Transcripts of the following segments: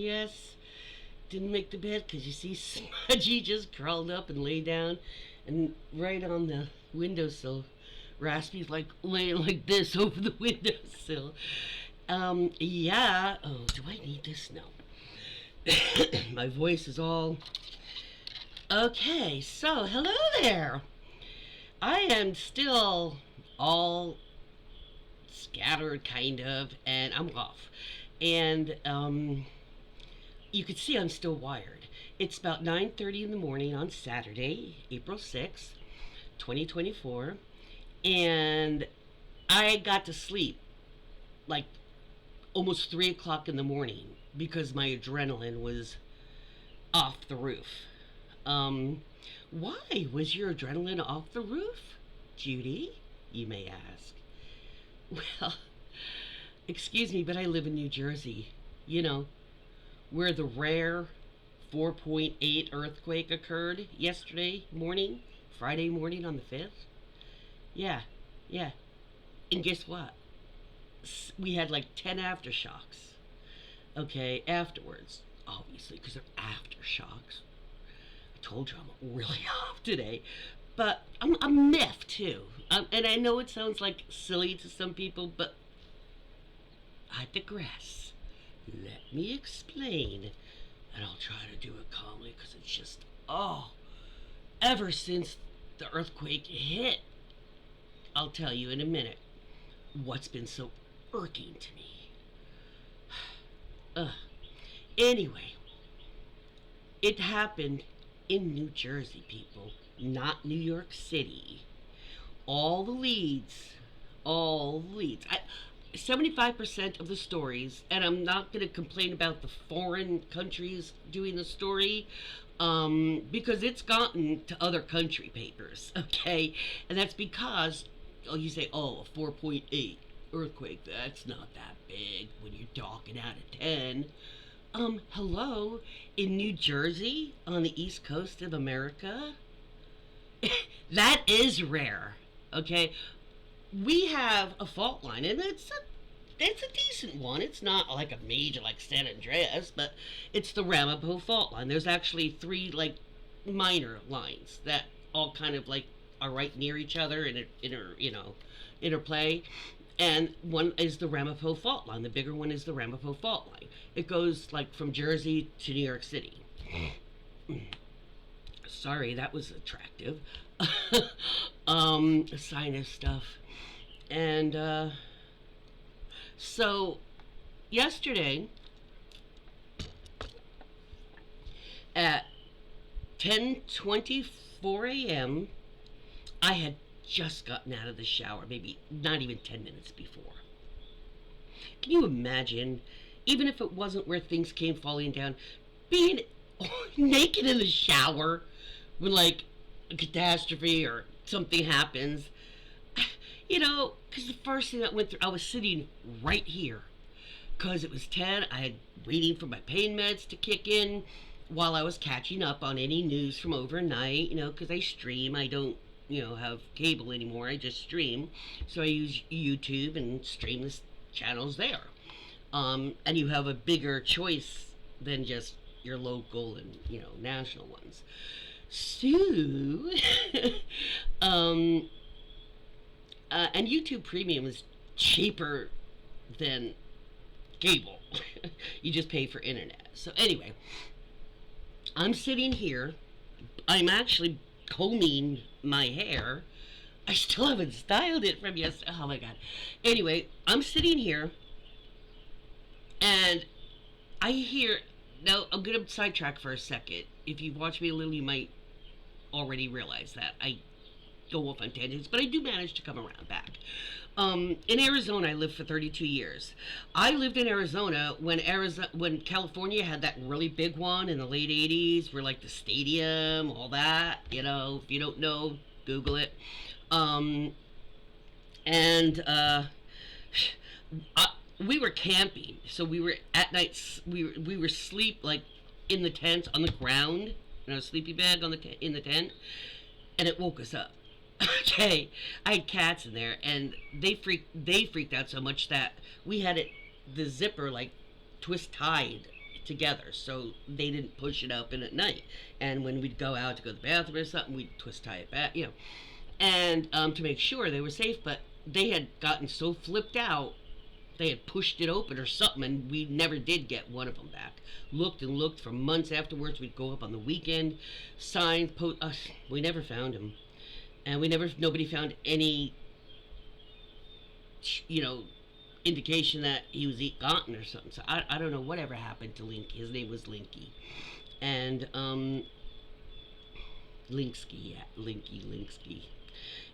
yes. Didn't make the bed because you see Smudgy just crawled up and lay down and right on the windowsill. Raspy's like laying like this over the windowsill. Yeah. Oh, do I need this? No. My voice is all. Okay, so hello there. I am still all scattered, kind of, and I'm off. And you can see I'm still wired. It's about 9:30 in the morning on Saturday, April 6th, 2024, and I got to sleep like almost 3 o'clock in the morning because my adrenaline was off the roof. Why was your adrenaline off the roof, Judy? You may ask. Well, excuse me, but I live in New Jersey. You know, where the rare 4.8 earthquake occurred yesterday morning, Friday morning on the 5th. Yeah, yeah. And guess what? We had like 10 aftershocks. Okay, afterwards. Obviously, because they're aftershocks. I told you I'm really off today. But I'm miffed too. And I know it sounds like silly to some people, but I digress. Let me explain. And I'll try to do it calmly because it's just, ever since the earthquake hit, I'll tell you in a minute what's been so irking to me. Anyway, it happened in New Jersey, people, not New York City. All the leads, 75% of the stories, and I'm not going to complain about the foreign countries doing the story, because it's gotten to other country papers, okay? And that's because, you say, a 4.8 earthquake, that's not that big when you're talking out of 10. Hello, in New Jersey, on the East Coast of America, that is rare, okay? We have a fault line, and it's a decent one. It's not like a major like San Andreas, but it's the Ramapo fault line. There's actually 3 like minor lines that all kind of like are right near each other and interplay. And one is the Ramapo fault line. The bigger one is the Ramapo fault line. It goes like from Jersey to New York City. Sorry, that was attractive. Sinus stuff. And so yesterday at 10:24 a.m., I had just gotten out of the shower, maybe not even 10 minutes before. Can you imagine, even if it wasn't where things came falling down, being naked in the shower when like a catastrophe or something happens? You know, because the first thing that went through, I was sitting right here because it was 10. I had waiting for my pain meds to kick in while I was catching up on any news from overnight, because I stream. I don't, have cable anymore. I just stream. So I use YouTube and stream the channels there. And you have a bigger choice than just your local and, national ones. So, and YouTube Premium is cheaper than cable. You just pay for internet. So anyway, I'm sitting here. I'm actually combing my hair. I still haven't styled it from yesterday. Oh my god. Anyway, I'm sitting here and I hear, now I'm going to sidetrack for a second. If you've watched me a little, you might already realize that I go off on tangents, but I do manage to come around back. In Arizona, I lived for 32 years. I lived in Arizona when California had that really big one in the late 80s, where like the stadium, all that, if you don't know, Google it. We were camping, so we were at night, we were sleep like in the tent on the ground, in a sleepy bag in the tent, and it woke us up. Okay, I had cats in there, and they freaked out so much that we had the zipper like twist tied together, so they didn't push it open at night. And when we'd go out to go to the bathroom or something, we'd twist tie it back, and to make sure they were safe. But they had gotten so flipped out, they had pushed it open or something, and we never did get one of them back. Looked and looked for months afterwards. We'd go up on the weekend, signs, we never found him, and nobody found any, indication that he was gotten or something. So I don't know whatever happened to Link. His name was Linky, and Linksky, yeah, Linksky.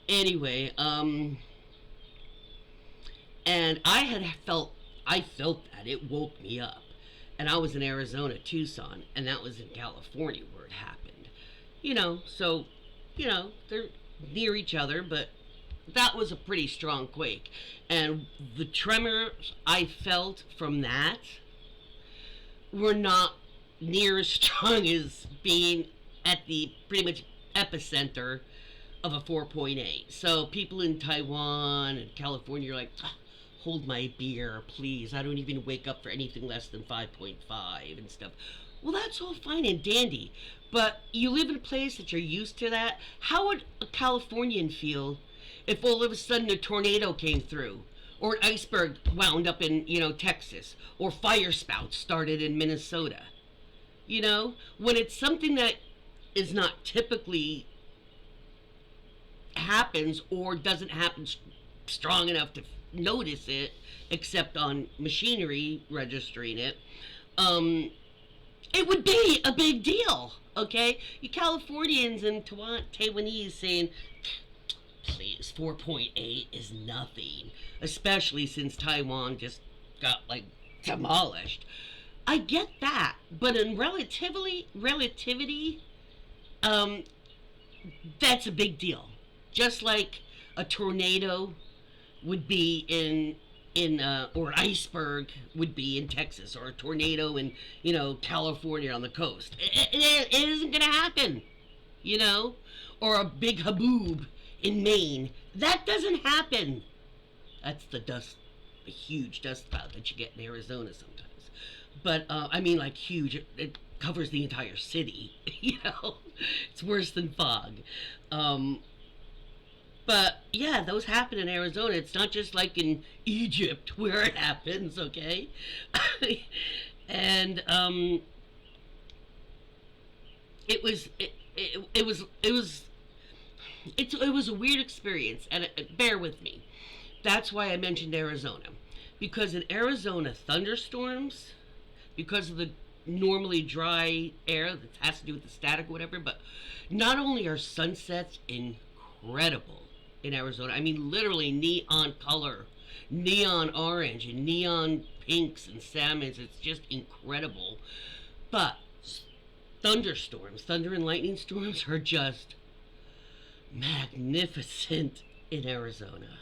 Anyway, and I felt that it woke me up, and I was in Arizona, Tucson, and that was in California where it happened. So they're near each other, but that was a pretty strong quake. And the tremors I felt from that were not near as strong as being at the pretty much epicenter of a 4.8. So people in Taiwan and California are like, hold my beer, please. I don't even wake up for anything less than 5.5 and stuff. Well, that's all fine and dandy, but you live in a place that you're used to that. How would a Californian feel if all of a sudden a tornado came through, or an iceberg wound up in, Texas, or fire spouts started in Minnesota? When it's something that is not typically happens or doesn't happen strong enough to notice it, except on machinery registering it, it would be a big deal, okay? You Californians and Taiwanese saying, please, 4.8 is nothing, especially since Taiwan just got, demolished. I get that, but in relativity, that's a big deal. Just like a tornado would be or an iceberg would be in Texas, or a tornado in, California on the coast. It isn't going to happen, or a big haboob in Maine. That doesn't happen. That's the huge dust cloud that you get in Arizona sometimes. But, huge. It covers the entire city, It's worse than fog. But, yeah, those happen in Arizona. It's not just like in Egypt where it happens, okay? And, it was a weird experience, and bear with me. That's why I mentioned Arizona. Because in Arizona, thunderstorms, because of the normally dry air that has to do with the static or whatever, but not only are sunsets incredible in Arizona, literally neon color, neon orange and neon pinks and salmons, it's just incredible. But thunder and lightning storms are just magnificent in Arizona.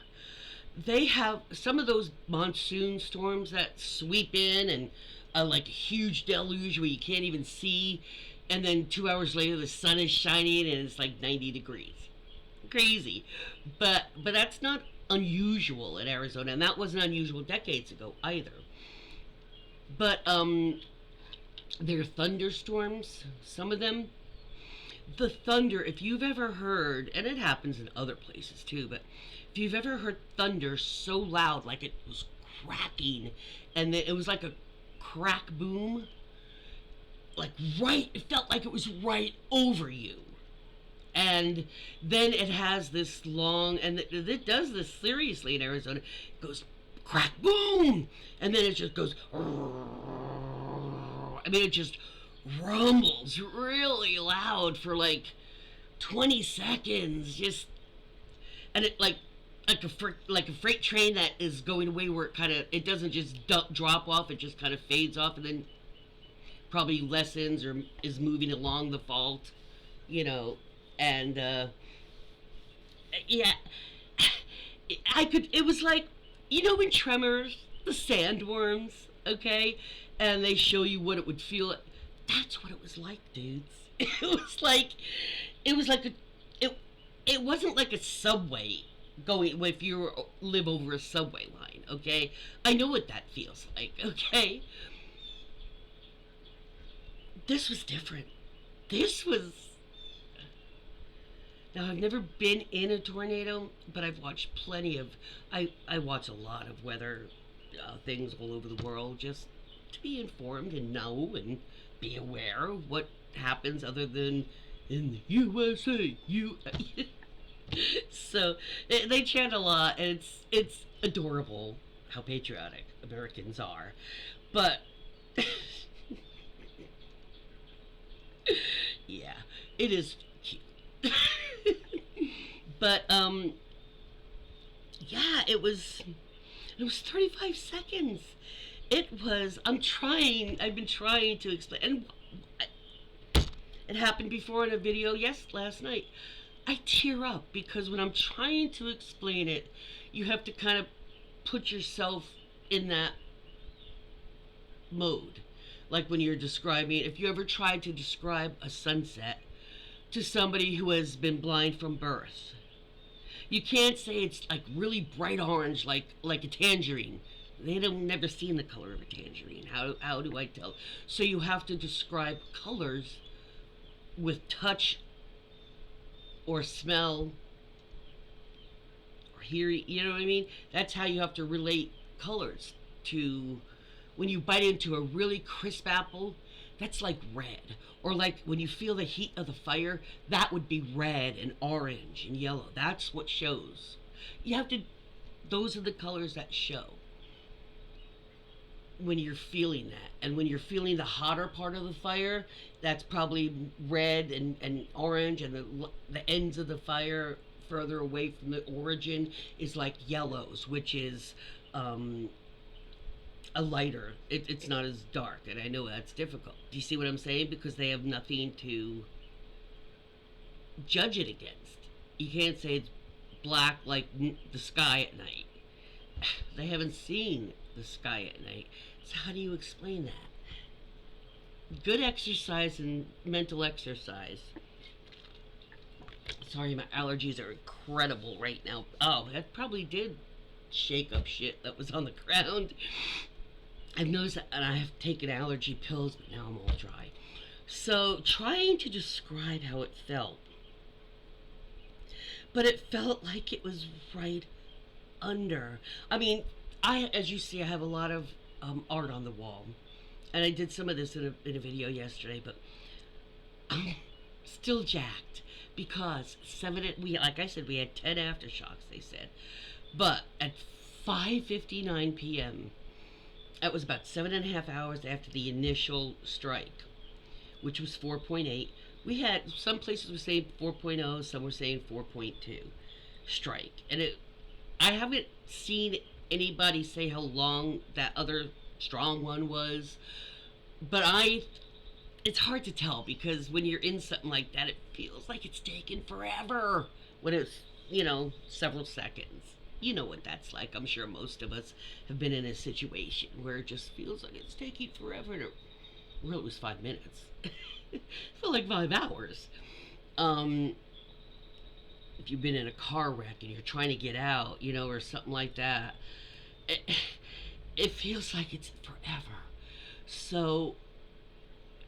They have some of those monsoon storms that sweep in and like a huge deluge where you can't even see, and then 2 hours later the sun is shining and it's like 90 degrees. Crazy. But that's not unusual in Arizona, and that wasn't unusual decades ago either. But there are thunderstorms, some of them. The thunder, if you've ever heard, and it happens in other places too, but if you've ever heard thunder so loud, like it was cracking, and then it was like a crack boom, it felt like it was right over you. And then it has this long, and it does this seriously in Arizona. It goes crack boom, and then it just goes, it just rumbles really loud for 20 seconds, just, and it like a freight train that is going away, where it doesn't just drop off, it just kind of fades off, and then probably lessens or is moving along the fault, and yeah, it was like, in Tremors, the sandworms, okay, and they show you what it would feel like. That's what it was like, dudes. It wasn't like a subway going, if you live over a subway line, okay? I know what that feels like, okay? This was different. This was. Now, I've never been in a tornado, but I've watched plenty of. I watch a lot of weather things all over the world just to be informed and know and be aware of what happens other than in the USA. So they chant a lot, and it's adorable how patriotic Americans are. But yeah, it is cute. But yeah, it was 35 seconds. I've been trying to explain, and it happened before in a video, last night. I tear up because when I'm trying to explain it, you have to kind of put yourself in that mode. Like when you're describing, if you ever tried to describe a sunset to somebody who has been blind from birth, you can't say it's like really bright orange, like a tangerine. They don't never seen the color of a tangerine. How do I tell? So you have to describe colors with touch or smell or hear. You know what I mean? That's how you have to relate colors to. When you bite into a really crisp apple, that's like red. Or like when you feel the heat of the fire, that would be red and orange and yellow. That's what shows. You have to, those are the colors that show when you're feeling that. And when you're feeling the hotter part of the fire, that's probably red and orange, and the ends of the fire further away from the origin is like yellows, which is a lighter. It's not as dark, and I know that's difficult. Do you see what I'm saying? Because they have nothing to judge it against. You can't say it's black like the sky at night. They haven't seen the sky at night. So how do you explain that? Good exercise and mental exercise. Sorry, my allergies are incredible right now. Oh, that probably did shake up shit that was on the ground. I've noticed that, and I have taken allergy pills, but now I'm all dry. So, trying to describe how it felt. But it felt like it was right under. I mean, as you see, I have a lot of art on the wall. And I did some of this in a video yesterday, but I'm still jacked. Because like I said, we had 10 aftershocks, they said. But at 5:59 p.m., that was about 7.5 hours after the initial strike, which was 4.8. We had, some places were saying 4.0, some were saying 4.2 strike. And I haven't seen anybody say how long that other strong one was, but it's hard to tell, because when you're in something like that, it feels like it's taken forever when it's, several seconds. You know what that's like. I'm sure most of us have been in a situation where it just feels like it's taking forever. And it really was 5 minutes. It felt like 5 hours. If you've been in a car wreck and you're trying to get out, or something like that, it feels like it's forever. So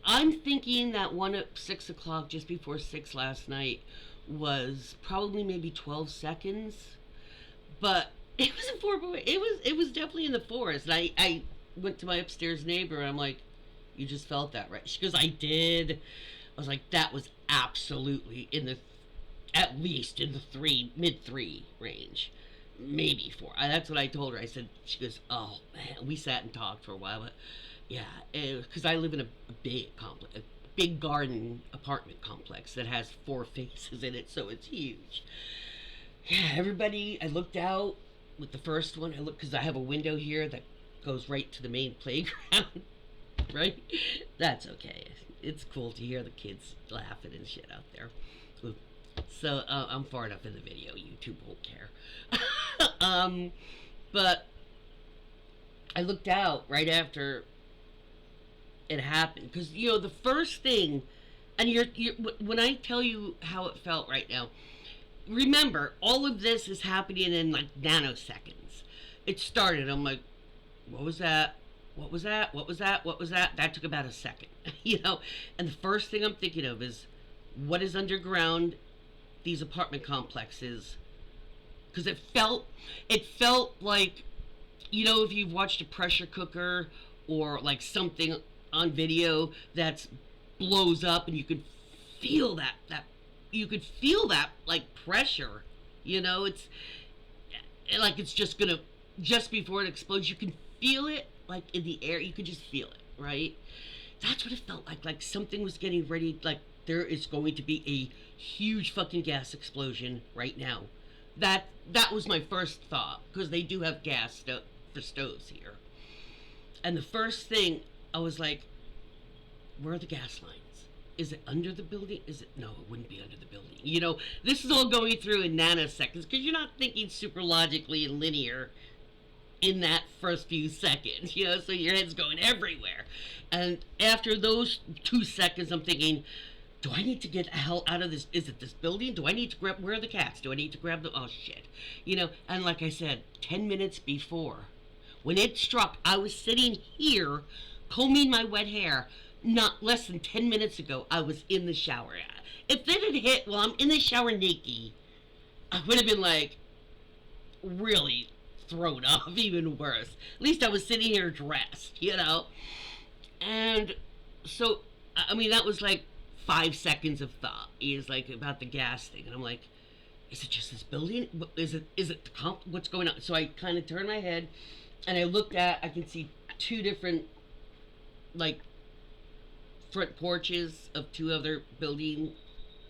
I'm thinking that one at 6 o'clock, just before 6 last night, was probably maybe 12 seconds. But it was a 4.8. It was definitely in the forest. And I went to my upstairs neighbor, and I'm like, "You just felt that, right?" She goes, "I did." I was like, "That was absolutely at least in the mid-3 range, maybe 4." That's what I told her. I said. She goes, "Oh man." We sat and talked for a while, but yeah, because I live in a big garden apartment complex that has 4 faces in it, so it's huge. Yeah, everybody, I looked out with the first one. Because I have a window here that goes right to the main playground, right? That's okay. It's cool to hear the kids laughing and shit out there. So, I'm far enough in the video, YouTube won't care. But I looked out right after it happened. Because, the first thing, and when I tell you how it felt right now, remember, all of this is happening in like nanoseconds. It started, I'm like, what was that? What was that? What was that? What was that? That took about a second, you know. And the first thing I'm thinking of is what is underground these apartment complexes, because it felt like, you know, if you've watched a pressure cooker or like something on video that's blows up and you could feel that you could feel that like pressure, you know, it's like it's just gonna, just before it explodes you can feel it like in the air, you could just feel it, right? That's what it felt like something was getting ready, like there is going to be a huge fucking gas explosion right now. That was my first thought, because they do have for stoves here. And the first thing I was like, where are the gas lines? Is it under the building? Is it? No, it wouldn't be under the building. You know, this is all going through in nanoseconds because you're not thinking super logically and linear in that first few seconds, you know, so your head's going everywhere. And after those 2 seconds, I'm thinking, do I need to get the hell out of this? Is it this building? Do I need to grab, where are the cats? Do I need to grab them? Oh shit. You know, and like I said, 10 minutes before, when it struck, I was sitting here combing my wet hair. Not less than 10 minutes ago, I was in the shower. If it had hit while I'm in the shower naked, I would have been like, really thrown off, even worse. At least I was sitting here dressed, you know? And so, I mean, that was like 5 seconds of thought. Is like about the gas thing. And I'm like, is it just this building? Is it the what's going on? So I kind of turned my head and I can see two different, like, front porches of two other building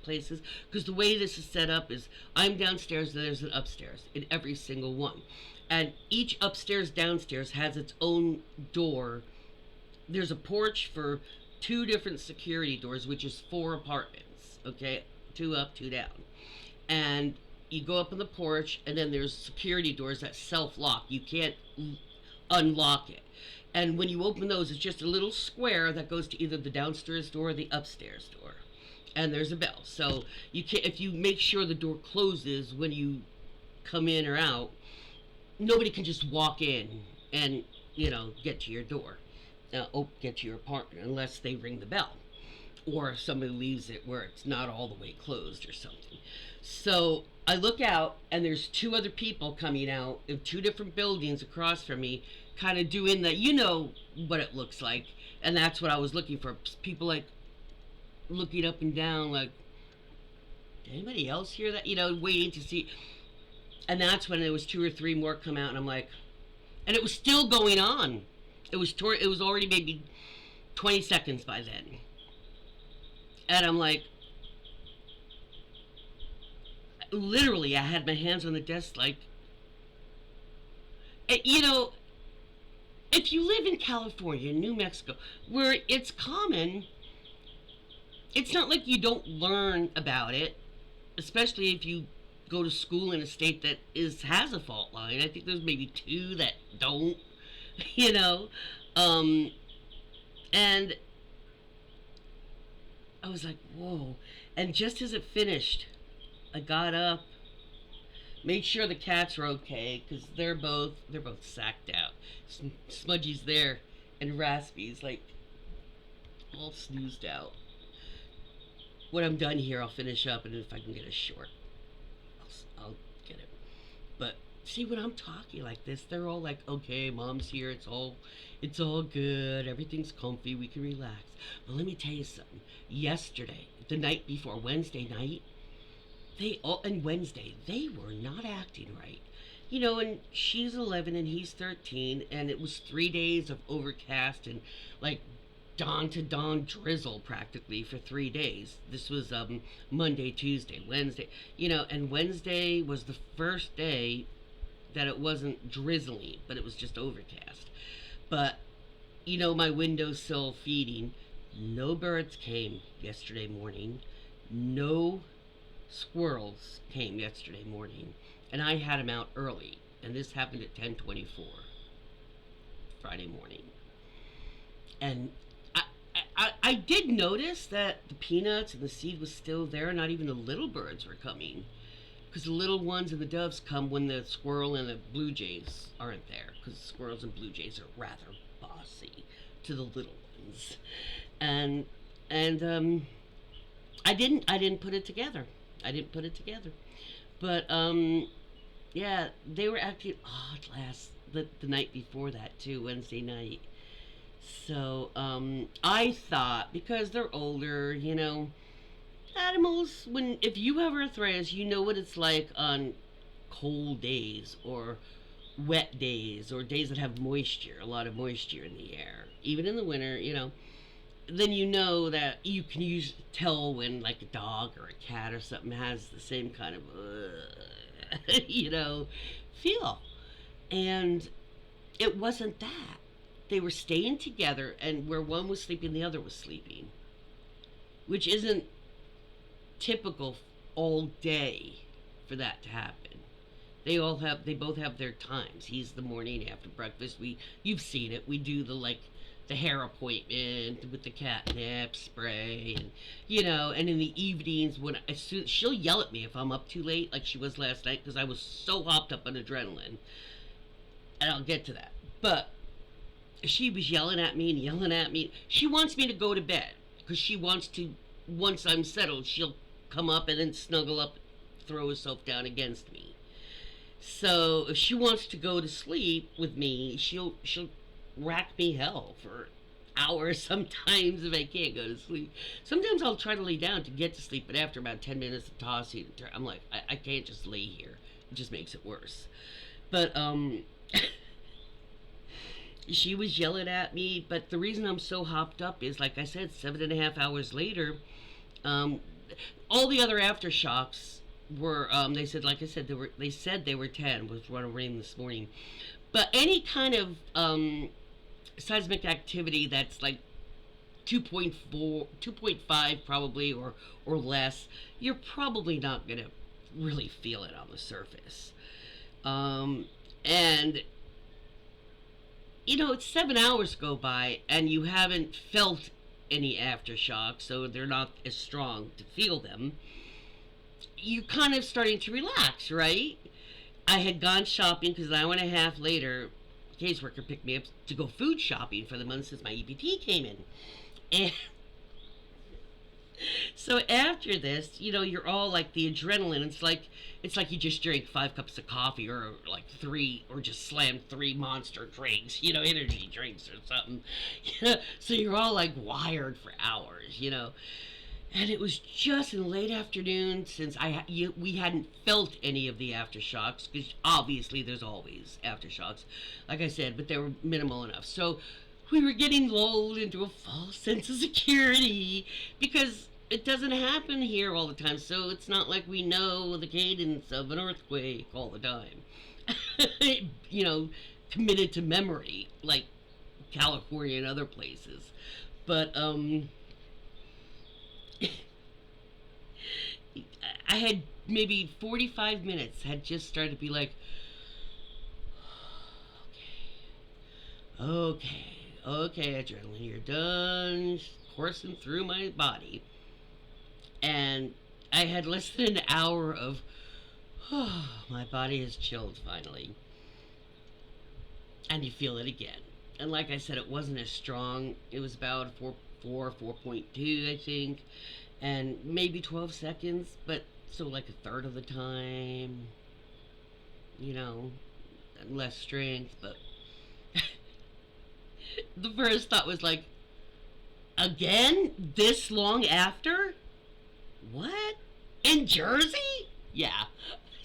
places, because the way this is set up is I'm downstairs and there's an upstairs in every single one, and each upstairs downstairs has its own door. There's a porch for two different security doors, which is 4 apartments, okay, 2 up, 2 down, and you go up on the porch and then there's security doors that self-lock. You can't unlock it. And when you open those, it's just a little square that goes to either the downstairs door or the upstairs door. And there's a bell. So you can, if you make sure the door closes when you come in or out, nobody can just walk in and, you know, get to your door, get to your apartment, unless they ring the bell. Or if somebody leaves it where it's not all the way closed or something. So I look out and there's 2 other people coming out in 2 different buildings across from me, kind of doing the, you know what it looks like. And that's what I was looking for. People like looking up and down like, did anybody else hear that? You know, waiting to see. And that's when there was 2 or 3 more come out, and I'm like, and it was still going on. It was already maybe 20 seconds by then. And I'm like, literally, I had my hands on the desk like, you know, if you live in California, New Mexico, where it's common, it's not like you don't learn about it, especially if you go to school in a state that has a fault line. I think there's maybe 2 that don't, you know, and I was like, whoa. And just as it finished, I got up, made sure the cats were okay, because they're both sacked out. Smudgy's there, and Raspy's like all snoozed out. When I'm done here, I'll finish up, and if I can get a short, I'll get it. But see, when I'm talking like this, they're all like, okay, Mom's here, it's all good, everything's comfy, we can relax. But let me tell you something. Yesterday, the night before, Wednesday night, Wednesday, they were not acting right. You know, and she's 11 and he's 13, and it was 3 days of overcast and like dawn to dawn drizzle practically for 3 days. This was Monday, Tuesday, Wednesday, you know, and Wednesday was the first day that it wasn't drizzly, but it was just overcast. But, you know, my windowsill feeding, no birds came yesterday morning, no squirrels came yesterday morning, and I had them out early, and this happened at 10:24 Friday morning. And I did notice that the peanuts and the seed was still there. Not even the little birds were coming, because the little ones and the doves come when the squirrel and the blue jays aren't there, because squirrels and blue jays are rather bossy to the little ones, and and I didn't put it together. I didn't put it together. But yeah, they were acting odd the night before that too, Wednesday night. So I thought because they're older, animals, when if you have arthritis, you know what it's like on cold days or wet days or days that have moisture, a lot of moisture in the air, even in the winter, then you know that you can tell when like a dog or a cat or something has the same kind of feel. And it wasn't that. They were staying together, and where one was sleeping, the other was sleeping, which isn't typical all day for that to happen. They both have their times. He's the morning after breakfast. You've seen it. We do the hair appointment with the catnip spray, and in the evenings she'll yell at me if I'm up too late, like she was last night, because I was so hopped up on adrenaline, and I'll get to that. But she was yelling at me and yelling at me. She wants me to go to bed because she wants to. Once I'm settled, she'll come up and then snuggle up, throw herself down against me. So if she wants to go to sleep with me, she'll rack me hell for hours sometimes if I can't go to sleep. Sometimes I'll try to lay down to get to sleep, but after about 10 minutes of tossing and I'm like, I can't just lay here. It just makes it worse. But she was yelling at me, but the reason I'm so hopped up is, like I said, 7.5 hours later, all the other aftershocks were, they said, like I said, they said they were 10, was what I read this morning. But any kind of seismic activity that's like 2.4, 2.5 probably, or less, you're probably not going to really feel it on the surface. And it's 7 hours go by and you haven't felt any aftershocks, so they're not as strong to feel them. You're kind of starting to relax, right? I had gone shopping because an hour and a half later, a caseworker picked me up to go food shopping for the month since my EPT came in. And so after this, you're all like the adrenaline. It's like you just drank 5 cups of coffee, or like 3, or just slammed 3 monster drinks, energy drinks or something. So you're all like wired for hours, And it was just in the late afternoon, since we hadn't felt any of the aftershocks, because obviously there's always aftershocks, like I said, but they were minimal enough. So we were getting lulled into a false sense of security, because it doesn't happen here all the time, so it's not like we know the cadence of an earthquake all the time. Committed to memory, like California and other places. But I had maybe 45 minutes, had just started to be like, okay, adrenaline, you're done coursing through my body. And I had less than an hour of, my body has chilled finally. And you feel it again. And like I said, it wasn't as strong. It was about 4.2, I think. And maybe 12 seconds, but so like a third of the time, less strength. But the first thought was like, again? This long after? What? In Jersey? Yeah.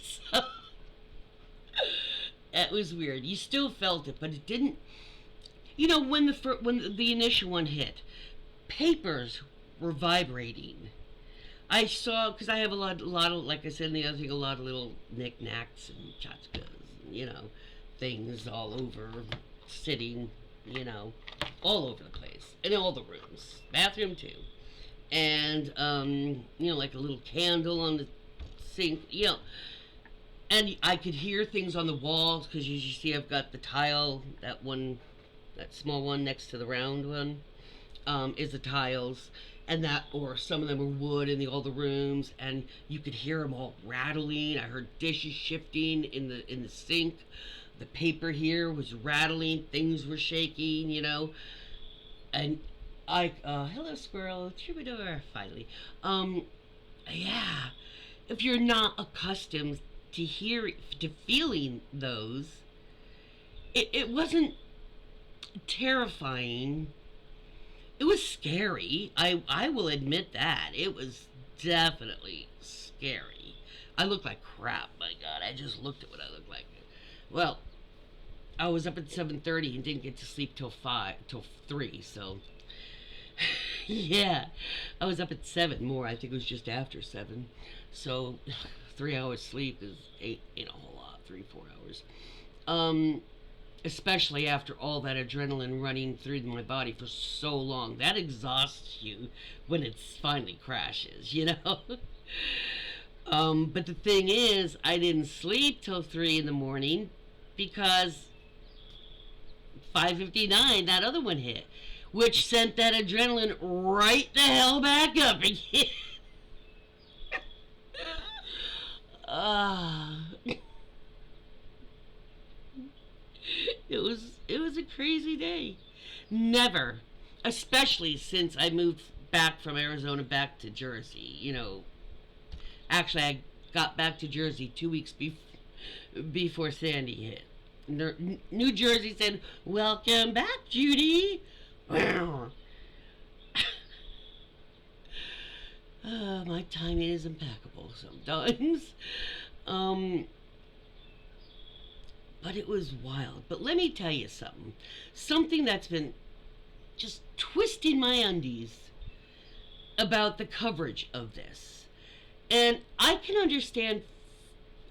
So it was weird. You still felt it, but it didn't. When the initial one hit, papers were vibrating. I saw, because I have a lot of, like I said in the other thing, a lot of little knickknacks and tchotchkes, things all over, sitting, all over the place, in all the rooms, bathroom too. And, like a little candle on the sink, and I could hear things on the walls, because you see I've got the tile, that small one next to the round one, is the tiles, and or some of them are wood in all the rooms, and you could hear them all rattling. I heard dishes shifting in the sink. The paper here was rattling, things were shaking, and hello squirrel, troubadour, finally. Um, yeah, if you're not accustomed to feeling those, it wasn't terrifying. It was scary. I will admit that. It was definitely scary. I looked like crap, my God. I just looked at what I looked like. Well, I was up at 7:30 and didn't get to sleep till 3, so yeah. I was up at 7 more. I think it was just after 7. So 3 hours sleep is ain't a whole lot, 3, 4 hours. Um, Especially after all that adrenaline running through my body for so long. That exhausts you when it finally crashes. But the thing is, I didn't sleep till 3 in the morning because 5:59 that other one hit, which sent that adrenaline right the hell back up again. Ah. It was a crazy day. Never, especially since I moved back from Arizona back to Jersey. Actually, I got back to Jersey 2 weeks before Sandy hit. New Jersey said, "Welcome back, Judy." Wow. My timing is impeccable sometimes. Um, but it was wild. But let me tell you something. Something that's been just twisting my undies about the coverage of this. And I can understand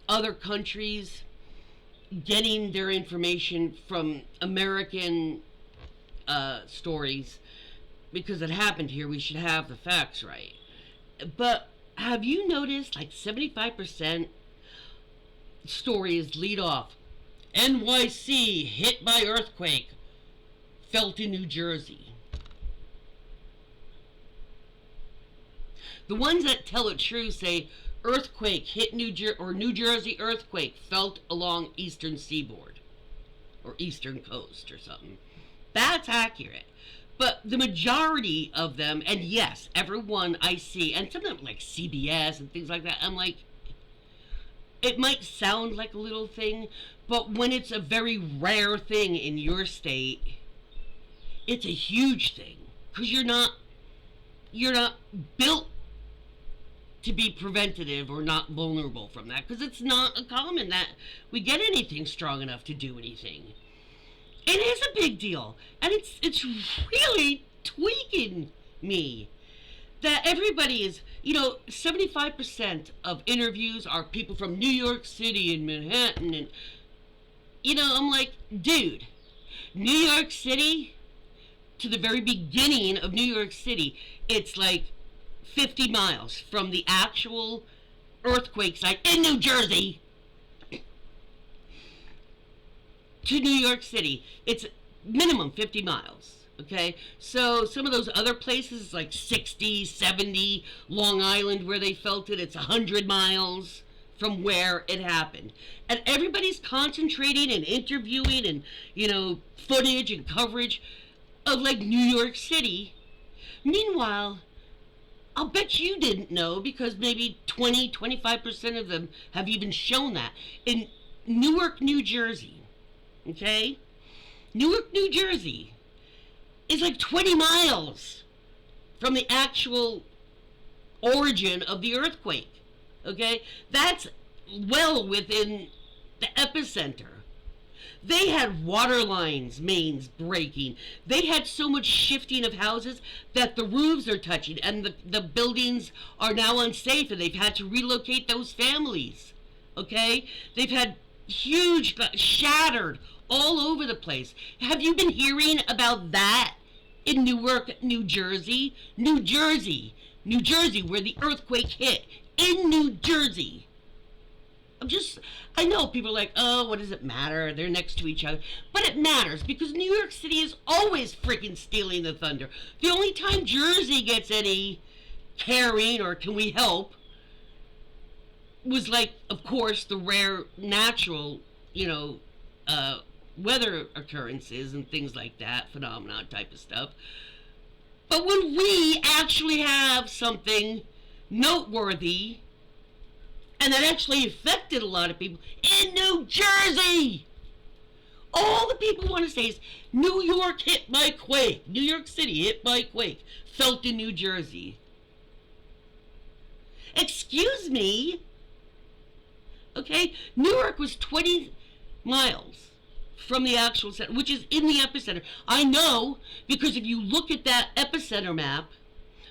other countries getting their information from American stories because it happened here. We should have the facts right. But have you noticed like 75% stories lead off NYC hit by earthquake, felt in New Jersey? The ones that tell it true say earthquake hit New Jersey earthquake felt along eastern seaboard or eastern coast or something. That's accurate. But the majority of them, and yes, everyone I see, and some of them like CBS and things like that, I'm like, it might sound like a little thing, but when it's a very rare thing in your state, it's a huge thing because you're not built to be preventative or not vulnerable from that, because it's not common that we get anything strong enough to do anything. It is a big deal, and it's really tweaking me that everybody is, 75% of interviews are people from New York City and Manhattan, and I'm like, dude, New York City, to the very beginning of New York City, it's like 50 miles from the actual earthquake site in New Jersey to New York City. It's minimum 50 miles. Okay, so some of those other places like 60, 70, Long Island where they felt it, it's 100 miles from where it happened. And everybody's concentrating and interviewing and, footage and coverage of like New York City. Meanwhile, I'll bet you didn't know, because maybe 25% of them have even shown that. In Newark, New Jersey, okay? Newark, New Jersey is like 20 miles from the actual origin of the earthquake, okay? That's well within the epicenter. They had water lines, mains breaking. They had so much shifting of houses that the roofs are touching, and the buildings are now unsafe, and they've had to relocate those families, okay? They've had huge, shattered all over the place. Have you been hearing about that in Newark, New Jersey? New Jersey, where the earthquake hit. In New Jersey. I know people are like, oh, what does it matter? They're next to each other. But it matters, because New York City is always freaking stealing the thunder. The only time Jersey gets any caring or can we help was like, of course, the rare natural, weather occurrences and things like that, phenomenon type of stuff. But when we actually have something noteworthy and that actually affected a lot of people in New Jersey, all the people want to say is New York hit by quake, New York City hit by quake, felt in New Jersey. Excuse me. Okay, Newark was 20 miles from the actual center, which is in the epicenter. I know because if you look at that epicenter map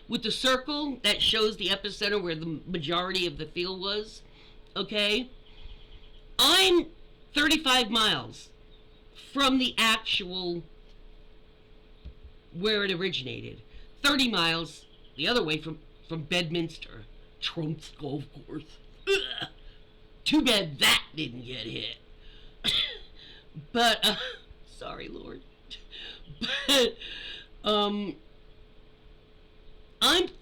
with the circle that shows the epicenter where the majority of the field was, okay, I'm 35 miles from the actual where it originated. 30 miles the other way from Bedminster, Trump's golf course. Ugh. Too bad that didn't get hit. But, sorry, Lord. But, I'm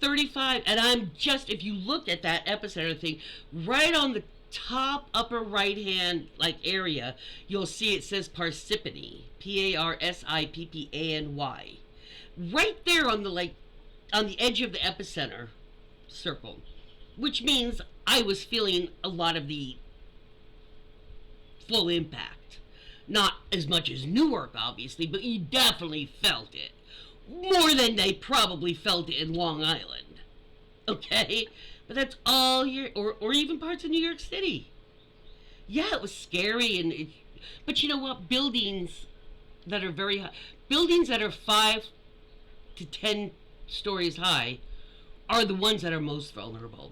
35, and I'm just, if you look at that epicenter thing, right on the top upper right-hand, like, area, you'll see it says Parsippany. Parsippany. Right there on the, like, on the edge of the epicenter circle. Which means I was feeling a lot of the full impact. Not as much as Newark, obviously, but you definitely felt it. More than they probably felt it in Long Island. Okay? But that's all or even parts of New York City. Yeah, it was scary, but you know what? Buildings that are very high, buildings that are 5 to 10 stories high are the ones that are most vulnerable.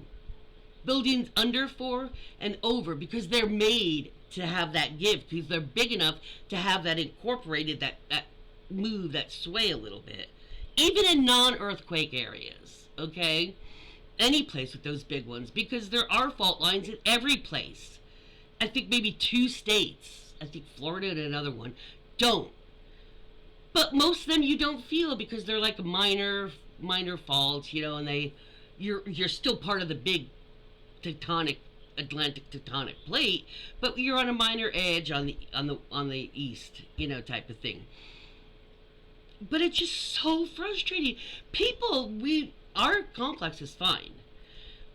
Buildings under 4 and over, because they're made to have that give, because they're big enough to have that incorporated, that move, that sway a little bit. Even in non-earthquake areas, okay? Any place with those big ones, because there are fault lines in every place. I think maybe 2 states, I think Florida and another one, don't. But most of them you don't feel because they're like minor faults, you know, and you're still part of the big Atlantic tectonic plate, but you're on a minor edge on the east, you know, type of thing. But it's just so frustrating. Our complex is fine,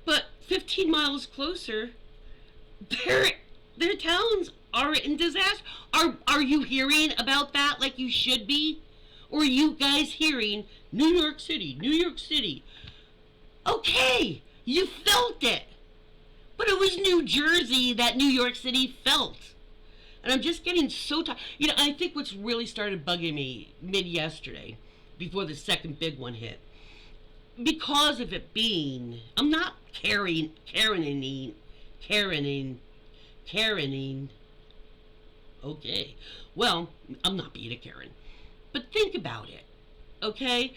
but 15 miles closer, their towns are in disaster. Are you hearing about that like you should be? Or are you guys hearing New York City, New York City? Okay, you felt it. But it was New Jersey that New York City felt. And I'm just getting so tired. You know, I think what's really started bugging me mid-yesterday, before the second big one hit, because of it being, I'm not Karening. Okay. Well, I'm not being a Karen. But think about it, okay?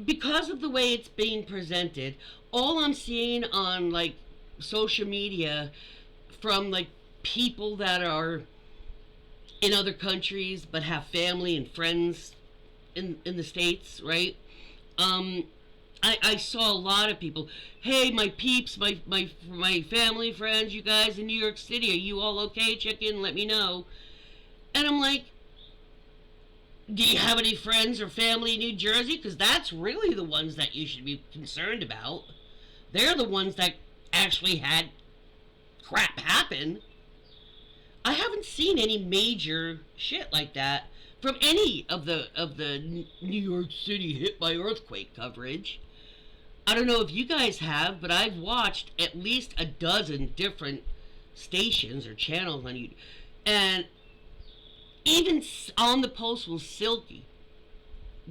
Because of the way it's being presented, all I'm seeing on, like, social media from, like, people that are in other countries but have family and friends in the States, right? I saw a lot of people, hey, my peeps, my family, friends, you guys in New York City, are you all okay? Check in, let me know. And I'm like, do you have any friends or family in New Jersey? Because that's really the ones that you should be concerned about. They're the ones that actually had crap happen. I haven't seen any major shit like that from any of the New York City hit by earthquake coverage. I don't know if you guys have, but I've watched at least a dozen different stations or channels on YouTube, and even On the Pulse with Silky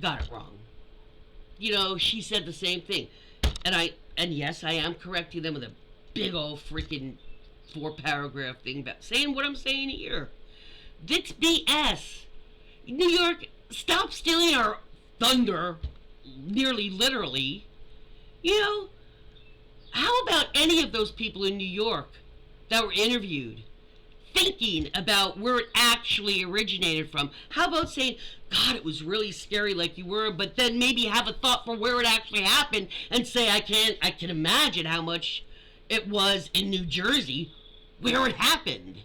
got it wrong. You know, she said the same thing, and yes, I am correcting them with a big old freaking 4-paragraph thing about saying what I'm saying here. That's BS. New York, stop stealing our thunder, nearly literally. You know, how about any of those people in New York that were interviewed thinking about where it actually originated from? How about saying, God, it was really scary like you were, but then maybe have a thought for where it actually happened and say, I can imagine how much it was in New Jersey where it happened.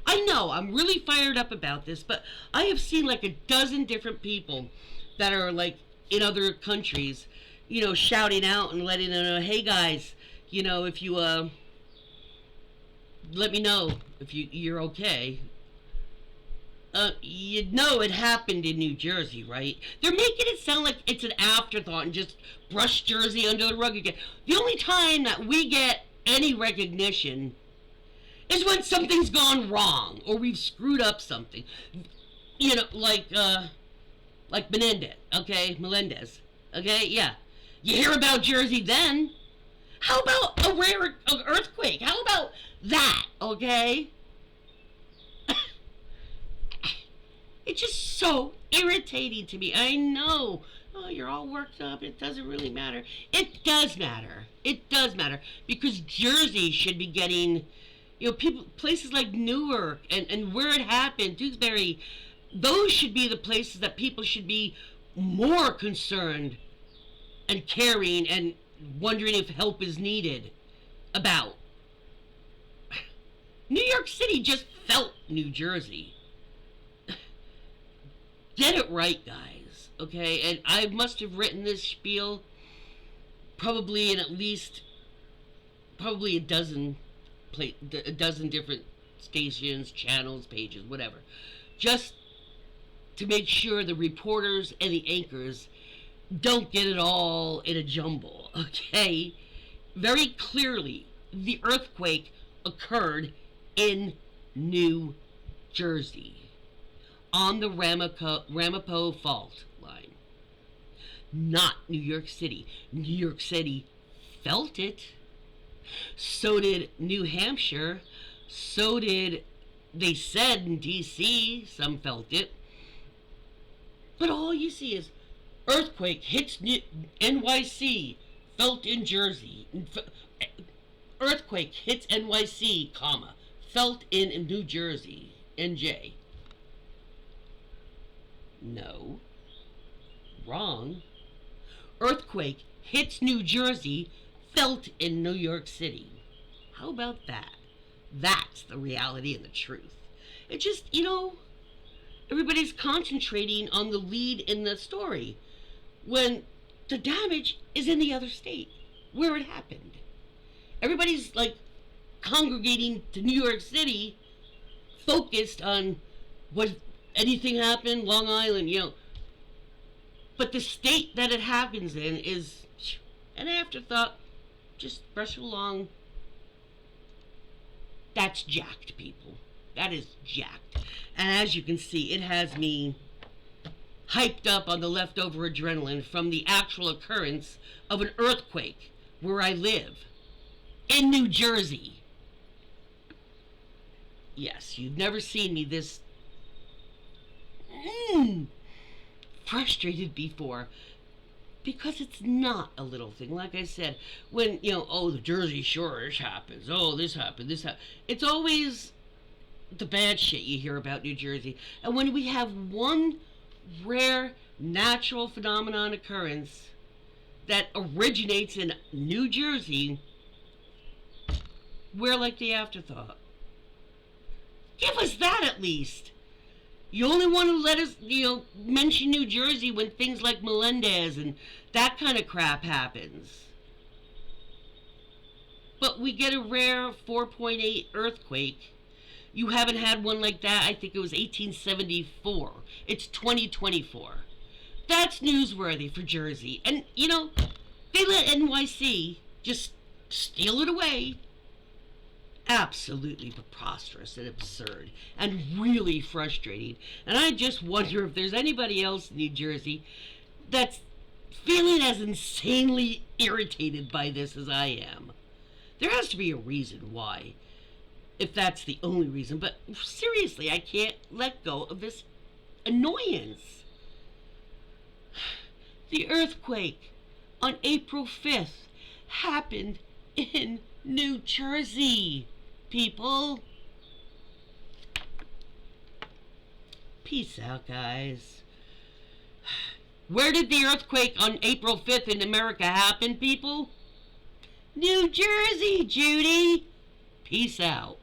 I know I'm really fired up about this, but I have seen like a dozen different people that are like in other countries, shouting out and letting them know, hey guys, if you let me know if you're okay. It happened in New Jersey, right? They're making it sound like it's an afterthought and just brush Jersey under the rug again. The only time that we get any recognition is when something's gone wrong or we've screwed up something. Like Melendez, okay, yeah. You hear about Jersey then. How about a rare earthquake? How about that, okay? It's just so irritating to me. I know. Oh, you're all worked up. It doesn't really matter. It does matter. It does matter. Because Jersey should be getting, places like Newark and where it happened, Dewsbury, those should be the places that people should be more concerned and caring and wondering if help is needed about. New York City just felt New Jersey. Get it right, guys, okay? And I must have written this spiel probably in at least a dozen different stations, channels, pages, whatever. Just to make sure the reporters and the anchors don't get it all in a jumble, okay? Very clearly, the earthquake occurred in New Jersey on the Ramapo Fault line, not New York City. New York City felt it. So did New Hampshire. So did, they said, in D.C., some felt it. But all you see is earthquake hits NYC, felt in Jersey. Earthquake hits NYC, comma, felt in New Jersey, NJ. No. Wrong. Earthquake hits New Jersey, felt in New York City. How about that? That's the reality and the truth. It just, everybody's concentrating on the lead in the story when the damage is in the other state where it happened. Everybody's like congregating to New York City, focused on what anything happened, Long Island, But the state that it happens in is an afterthought. Just brush along. That's jacked, people. That is jacked. And as you can see, it has me hyped up on the leftover adrenaline from the actual occurrence of an earthquake where I live in New Jersey. Yes, you've never seen me this frustrated before, because it's not a little thing. Like I said, when, the Jersey Shore happens, this happened, it's always the bad shit you hear about New Jersey. And when we have one rare natural phenomenon occurrence that originates in New Jersey, we're like the afterthought. Give us that at least. You only want to let us, mention New Jersey when things like Melendez and that kind of crap happens. But we get a rare 4.8 earthquake. You haven't had one like that. I think it was 1874. It's 2024. That's newsworthy for Jersey. And, they let NYC just steal it away. Absolutely preposterous and absurd and really frustrating. And I just wonder if there's anybody else in New Jersey that's feeling as insanely irritated by this as I am. There has to be a reason why, if that's the only reason. But seriously, I can't let go of this annoyance. The earthquake on April 5th happened in New Jersey, people. Peace out, guys. Where did the earthquake on April 5th in America happen, people? New Jersey, Judy. Peace out.